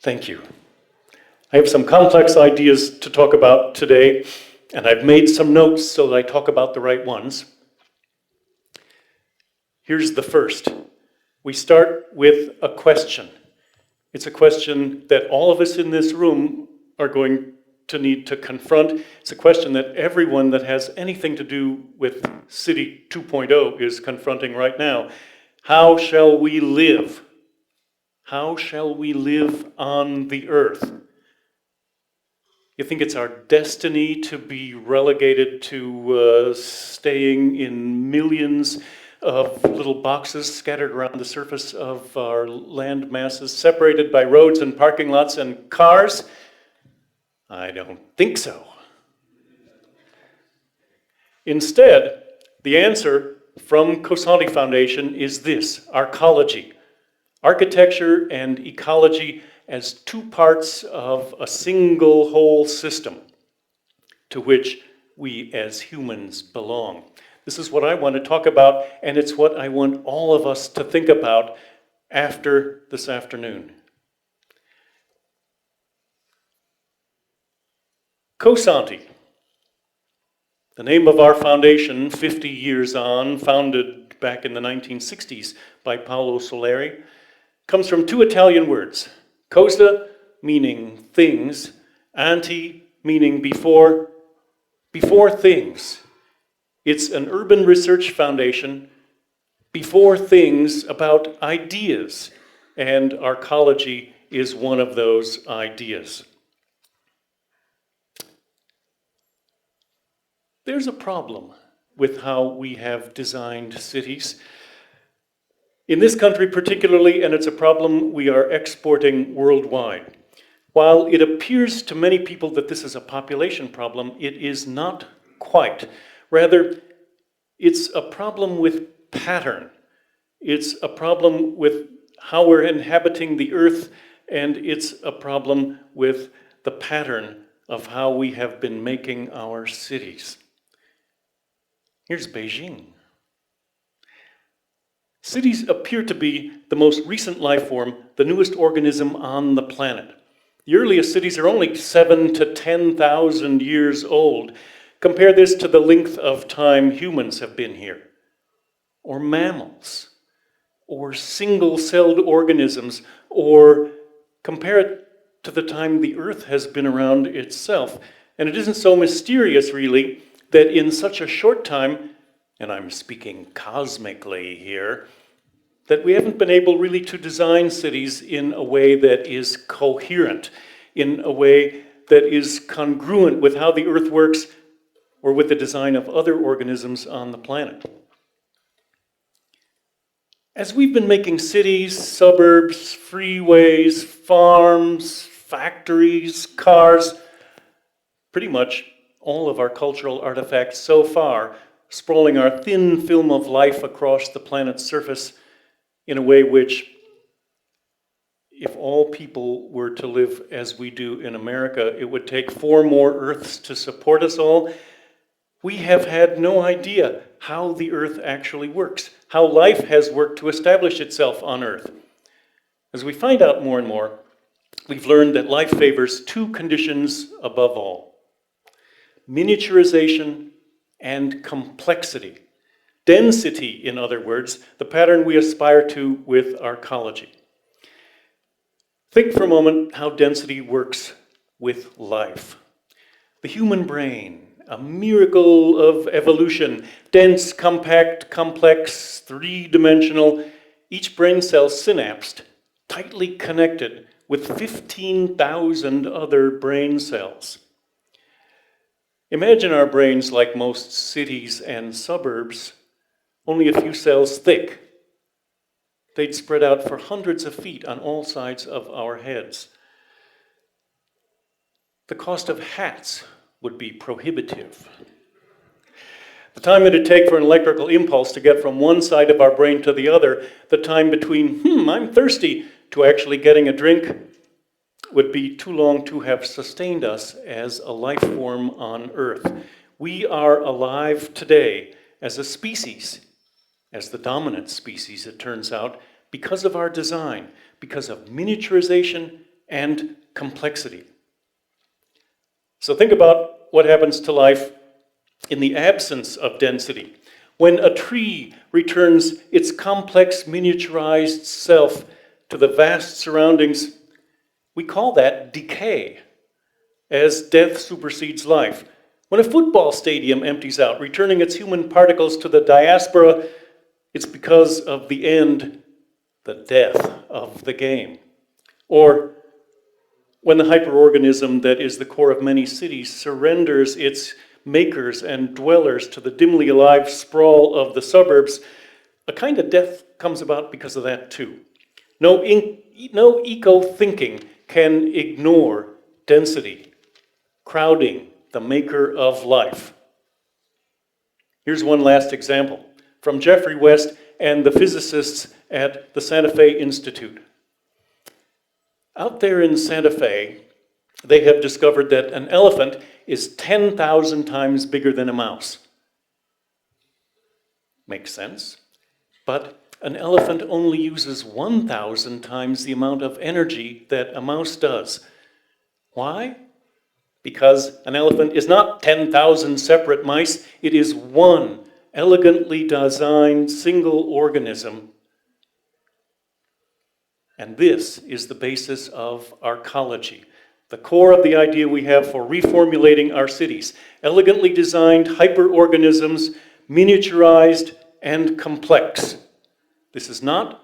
Thank you. I have some complex ideas to talk about today, and I've made some notes so that I talk about the right ones. Here's the first. We start with a question. It's a question that all of us in this room are going to need to confront. It's a question that everyone that has anything to do with City 2.0 is confronting right now. How shall we live? How shall we live on the earth? You think it's our destiny to be relegated to staying in millions of little boxes scattered around the surface of our land masses, separated by roads and parking lots and cars? I don't think so. Instead, the answer from Cosanti Foundation is this: arcology. Architecture and ecology as two parts of a single whole system to which we as humans belong. This is what I want to talk about, and it's what I want all of us to think about after this afternoon. Cosanti, the name of our foundation, 50 years on, founded back in the 1960s by Paolo Soleri, comes from two Italian words: cosa, meaning things, anti, meaning before things. It's an urban research foundation before things about ideas, and arcology is one of those ideas. There's a problem with how we have designed cities. In this country particularly, and it's a problem we are exporting worldwide. While it appears to many people that this is a population problem, it is not quite. Rather, it's a problem with pattern. It's a problem with how we're inhabiting the earth, and it's a problem with the pattern of how we have been making our cities. Here's Beijing. Cities appear to be the most recent life form, the newest organism on the planet. The earliest cities are only 7,000 to 10,000 years old. Compare this to the length of time humans have been here, or mammals, or single-celled organisms, or compare it to the time the Earth has been around itself. And it isn't so mysterious, really, that in such a short time, and I'm speaking cosmically here, that we haven't been able really to design cities in a way that is coherent, in a way that is congruent with how the Earth works or with the design of other organisms on the planet. As we've been making cities, suburbs, freeways, farms, factories, cars, pretty much all of our cultural artifacts so far, sprawling our thin film of life across the planet's surface in a way which, if all people were to live as we do in America, it would take 4 more Earths to support us all. We have had no idea how the Earth actually works, how life has worked to establish itself on Earth. As we find out more and more, we've learned that life favors 2 conditions above all: miniaturization and complexity. Density, in other words, the pattern we aspire to with arcology. Think for a moment how density works with life. The human brain, a miracle of evolution, dense, compact, complex, 3-dimensional, each brain cell synapsed, tightly connected with 15,000 other brain cells. Imagine our brains like most cities and suburbs, only a few cells thick. They'd spread out for hundreds of feet on all sides of our heads. The cost of hats would be prohibitive. The time it'd take for an electrical impulse to get from one side of our brain to the other, the time between, I'm thirsty, to actually getting a drink, would be too long to have sustained us as a life form on Earth. We are alive today as a species, as the dominant species, it turns out, because of our design, because of miniaturization and complexity. So think about what happens to life in the absence of density. When a tree returns its complex, miniaturized self to the vast surroundings, we call that decay, as death supersedes life. When a football stadium empties out, returning its human particles to the diaspora, it's because of the end, the death of the game. Or when the hyperorganism that is the core of many cities surrenders its makers and dwellers to the dimly alive sprawl of the suburbs, a kind of death comes about because of that too. No eco-thinking can ignore density, crowding, the maker of life. Here's one last example from Geoffrey West and the physicists at the Santa Fe Institute. Out there in Santa Fe, they have discovered that an elephant is 10,000 times bigger than a mouse. Makes sense. But an elephant only uses 1,000 times the amount of energy that a mouse does. Why? Because an elephant is not 10,000 separate mice, it is one elegantly designed single organism. And this is the basis of arcology, the core of the idea we have for reformulating our cities. Elegantly designed hyperorganisms, miniaturized and complex. This is not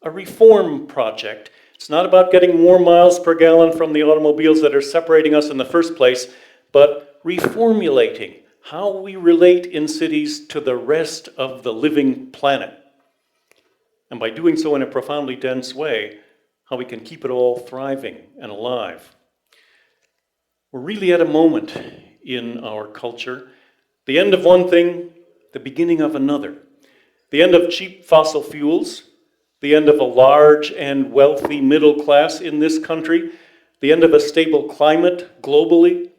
a reform project. It's not about getting more miles per gallon from the automobiles that are separating us in the first place, but reformulating how we relate in cities to the rest of the living planet. And by doing so in a profoundly dense way, how we can keep it all thriving and alive. We're really at a moment in our culture, the end of one thing, the beginning of another. The end of cheap fossil fuels, the end of a large and wealthy middle class in this country, the end of a stable climate globally,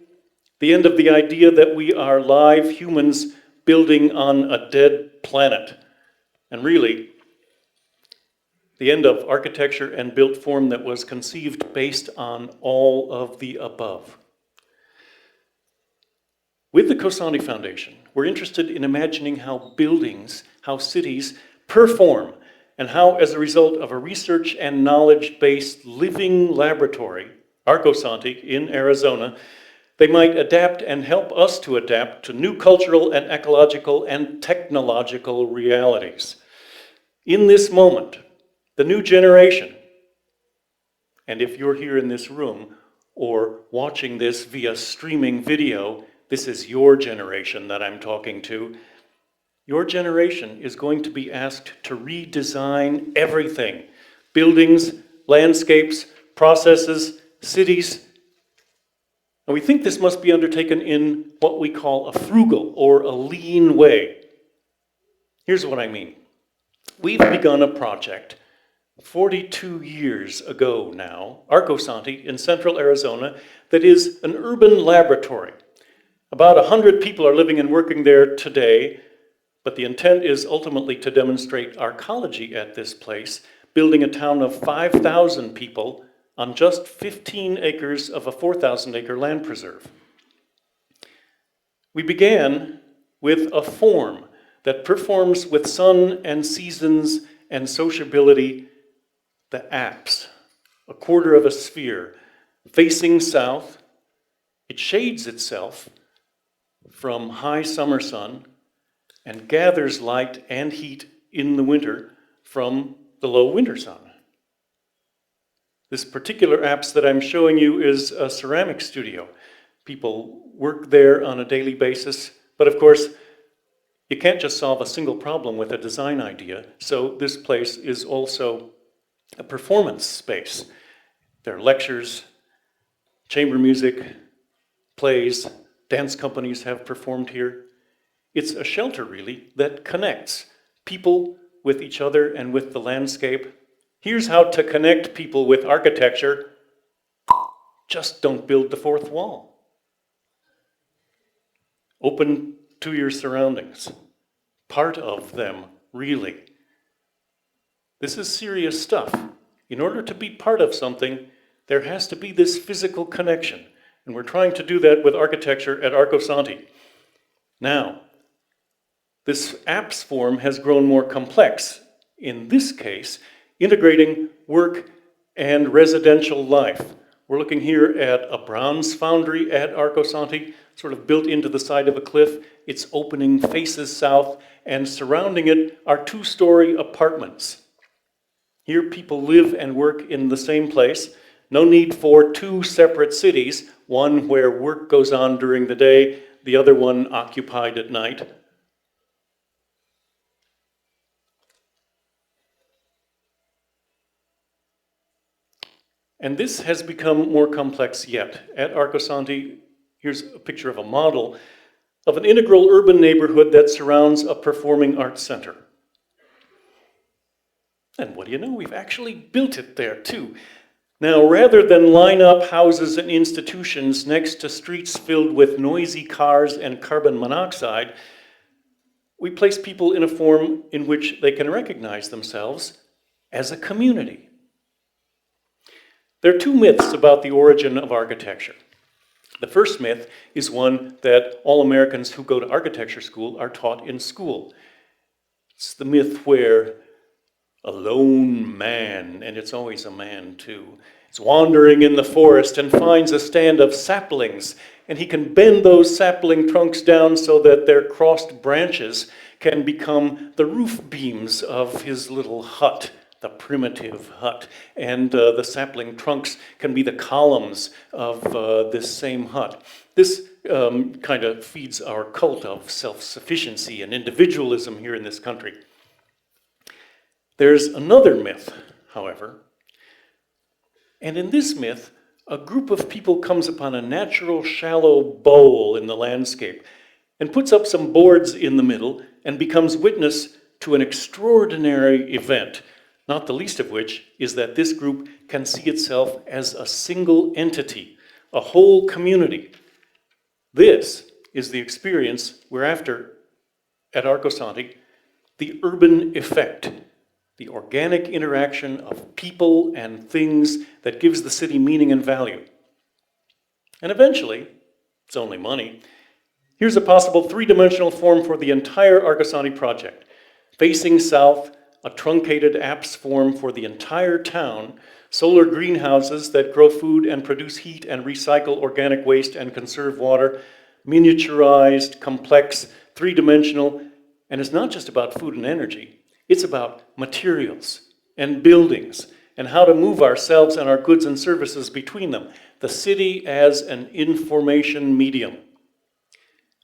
the end of the idea that we are live humans building on a dead planet, and really, the end of architecture and built form that was conceived based on all of the above. With the Cosanti Foundation, we're interested in imagining how buildings, how cities perform, and how, as a result of a research and knowledge-based living laboratory, Arcosanti in Arizona, they might adapt and help us to adapt to new cultural and ecological and technological realities. In this moment, the new generation, and if you're here in this room or watching this via streaming video, this is your generation that I'm talking to. Your generation is going to be asked to redesign everything. Buildings, landscapes, processes, cities. And we think this must be undertaken in what we call a frugal or a lean way. Here's what I mean. We've begun a project 42 years ago now, Arcosanti in central Arizona, that is an urban laboratory. About 100 people are living and working there today, but the intent is ultimately to demonstrate arcology at this place, building a town of 5,000 people on just 15 acres of a 4,000-acre land preserve. We began with a form that performs with sun and seasons and sociability the apse, a quarter of a sphere, facing south. It shades itself from high summer sun and gathers light and heat in the winter from the low winter sun. This particular apse that I'm showing you is a ceramic studio. People work there on a daily basis, but of course, you can't just solve a single problem with a design idea, so this place is also a performance space. There are lectures, chamber music, plays, dance companies have performed here. It's a shelter, really, that connects people with each other and with the landscape. Here's how to connect people with architecture. Just don't build the fourth wall. Open to your surroundings. Part of them, really. This is serious stuff. In order to be part of something, There has to be this physical connection, and we're trying to do that with architecture at Arcosanti. Now, this apps form has grown more complex, in this case, integrating work and residential life. We're looking here at a bronze foundry at Arcosanti, sort of built into the side of a cliff. Its opening faces south, and surrounding it are two-story apartments. Here people live and work in the same place. No need for two separate cities, one where work goes on during the day, the other one occupied at night. And this has become more complex yet. At Arcosanti, here's a picture of a model of an integral urban neighborhood that surrounds a performing arts center. And what do you know, we've actually built it there too. Now, rather than line up houses and institutions next to streets filled with noisy cars and carbon monoxide, we place people in a form in which they can recognize themselves as a community. There are two myths about the origin of architecture. The first myth is one that all Americans who go to architecture school are taught in school. It's the myth where a lone man, and it's always a man too, is wandering in the forest and finds a stand of saplings, and he can bend those sapling trunks down so that their crossed branches can become the roof beams of his little hut. The primitive hut, and the sapling trunks can be the columns of this same hut. This kind of feeds our cult of self-sufficiency and individualism here in this country. There's another myth, however, and in this myth, a group of people comes upon a natural shallow bowl in the landscape and puts up some boards in the middle and becomes witness to an extraordinary event, not the least of which is that this group can see itself as a single entity, a whole community. This is the experience we're after at Arcosanti, the urban effect, the organic interaction of people and things that gives the city meaning and value. And eventually, it's only money, here's a possible three-dimensional form for the entire Arcosanti project. Facing south, a truncated apse form for the entire town, solar greenhouses that grow food and produce heat and recycle organic waste and conserve water, miniaturized, complex, three-dimensional, and it's not just about food and energy, it's about materials and buildings and how to move ourselves and our goods and services between them. The city as an information medium.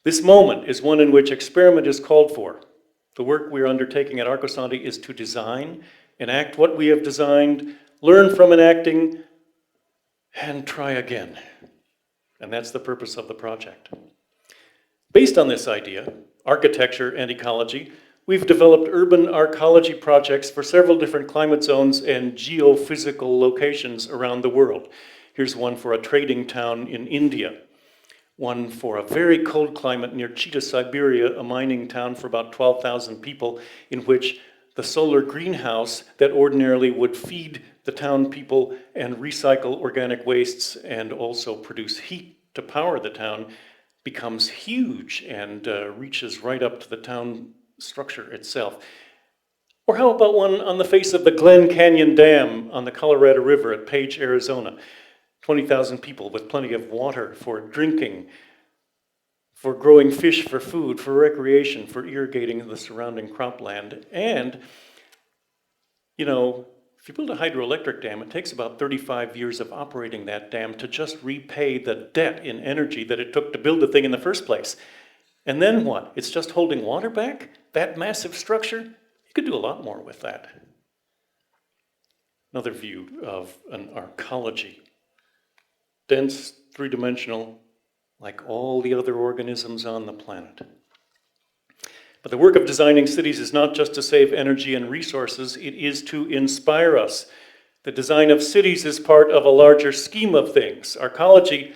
This moment is one in which experiment is called for. The work we are undertaking at Arcosanti is to design, enact what we have designed, learn from enacting, and try again. And that's the purpose of the project. Based on this idea, architecture and ecology, we've developed urban arcology projects for several different climate zones and geophysical locations around the world. Here's one for a trading town in India. One for a very cold climate near Chita, Siberia, a mining town for about 12,000 people, in which the solar greenhouse that ordinarily would feed the town people and recycle organic wastes and also produce heat to power the town becomes huge and reaches right up to the town structure itself. Or how about one on the face of the Glen Canyon Dam on the Colorado River at Page, Arizona? 20,000 people with plenty of water for drinking, for growing fish for food, for recreation, for irrigating the surrounding cropland. And, you know, if you build a hydroelectric dam, it takes about 35 years of operating that dam to just repay the debt in energy that it took to build the thing in the first place. And then what? It's just holding water back? That massive structure? You could do a lot more with that. Another view of an arcology. Dense, three-dimensional, like all the other organisms on the planet. But the work of designing cities is not just to save energy and resources, it is to inspire us. The design of cities is part of a larger scheme of things. Arcology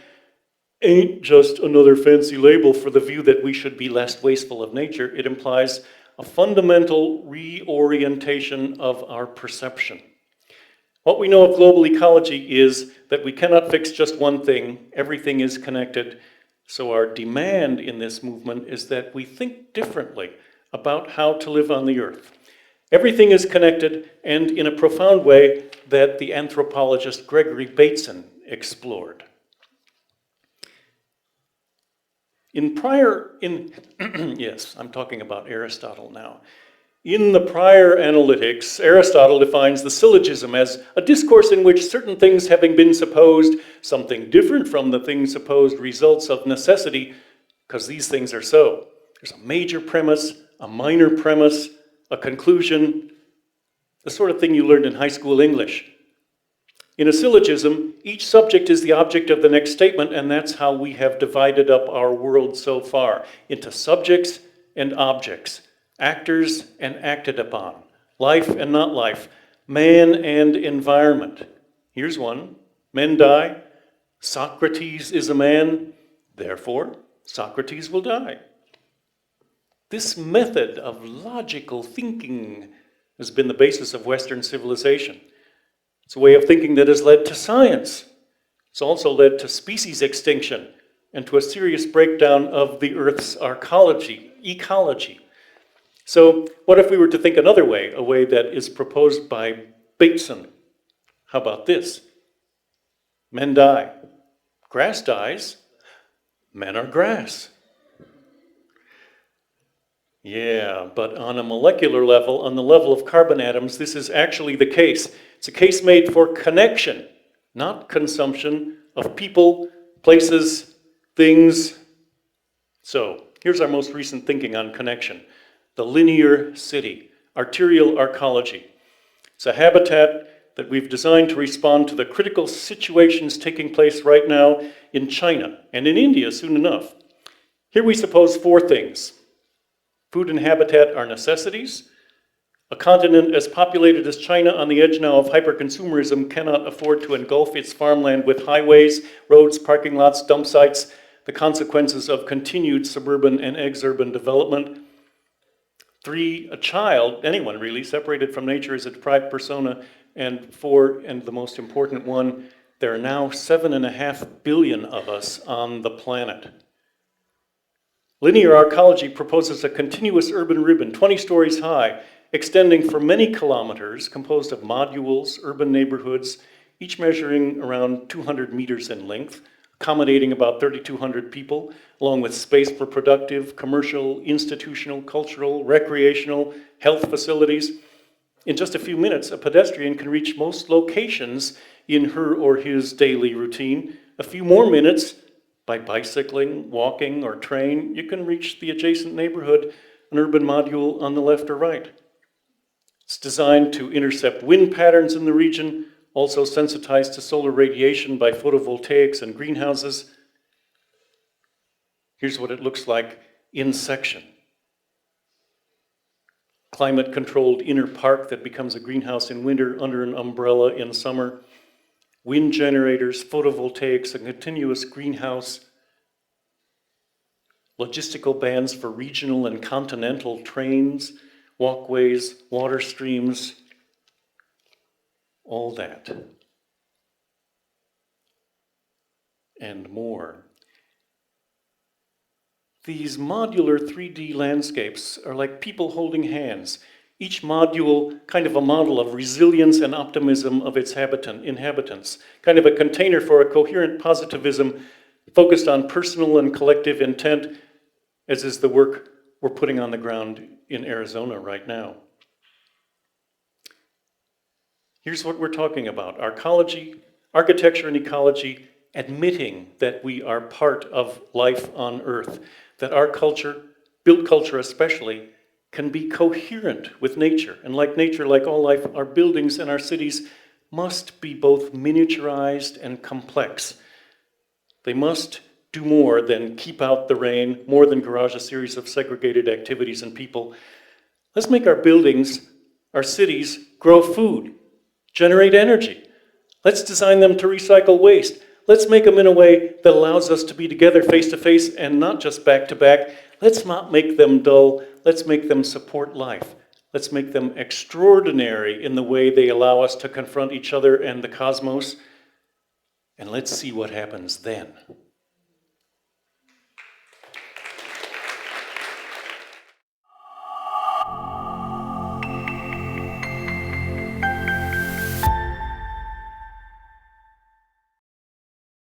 ain't just another fancy label for the view that we should be less wasteful of nature. It implies a fundamental reorientation of our perception. What we know of global ecology is that we cannot fix just one thing. Everything is connected. So our demand in this movement is that we think differently about how to live on the earth. Everything is connected, and in a profound way that the anthropologist Gregory Bateson explored. Yes, I'm talking about Aristotle now. In the prior analytics, Aristotle defines the syllogism as a discourse in which certain things having been supposed, something different from the thing supposed results of necessity, because these things are so. There's a major premise, a minor premise, a conclusion, the sort of thing you learned in high school English. In a syllogism, each subject is the object of the next statement, and that's how we have divided up our world so far, into subjects and objects, actors and acted upon, life and not life, man and environment. Here's one. Men die. Socrates is a man. Therefore, Socrates will die. This method of logical thinking has been the basis of Western civilization. It's a way of thinking that has led to science. It's also led to species extinction and to a serious breakdown of the Earth's ecology. So what if we were to think another way, a way that is proposed by Bateson? How about this? Men die. Grass dies. Men are grass. Yeah, but on a molecular level, on the level of carbon atoms, this is actually the case. It's a case made for connection, not consumption of people, places, things. So here's our most recent thinking on connection. The linear city, arterial arcology. It's a habitat that we've designed to respond to the critical situations taking place right now in China and in India soon enough. Here we suppose four things. Food and habitat are necessities. A continent as populated as China on the edge now of hyperconsumerism cannot afford to engulf its farmland with highways, roads, parking lots, dump sites, the consequences of continued suburban and exurban development. 3, a child, anyone really, separated from nature is a deprived persona. And 4, and the most important one, there are now 7.5 billion of us on the planet. Linear arcology proposes a continuous urban ribbon, 20 stories high, extending for many kilometers, composed of modules, urban neighborhoods, each measuring around 200 meters in length, accommodating about 3,200 people, along with space for productive, commercial, institutional, cultural, recreational, health facilities. In just a few minutes, a pedestrian can reach most locations in her or his daily routine. A few more minutes, by bicycling, walking, or train, you can reach the adjacent neighborhood, an urban module on the left or right. It's designed to intercept wind patterns in the region, also sensitized to solar radiation by photovoltaics and greenhouses. Here's what it looks like in section. Climate-controlled inner park that becomes a greenhouse in winter under an umbrella in summer. Wind generators, photovoltaics, a continuous greenhouse. Logistical bands for regional and continental trains, walkways, water streams, all that. And more. These modular 3D landscapes are like people holding hands, each module kind of a model of resilience and optimism of its inhabitants, kind of a container for a coherent positivism focused on personal and collective intent, as is the work we're putting on the ground in Arizona right now. Here's what we're talking about: arcology, architecture and ecology, admitting that we are part of life on Earth, that our culture, built culture especially, can be coherent with nature. And like nature, like all life, our buildings and our cities must be both miniaturized and complex. They must do more than keep out the rain, more than garage a series of segregated activities and people. Let's make our buildings, our cities, grow food, generate energy. Let's design them to recycle waste. Let's make them in a way that allows us to be together face to face and not just back to back. Let's not make them dull. Let's make them support life. Let's make them extraordinary in the way they allow us to confront each other and the cosmos. And let's see what happens then.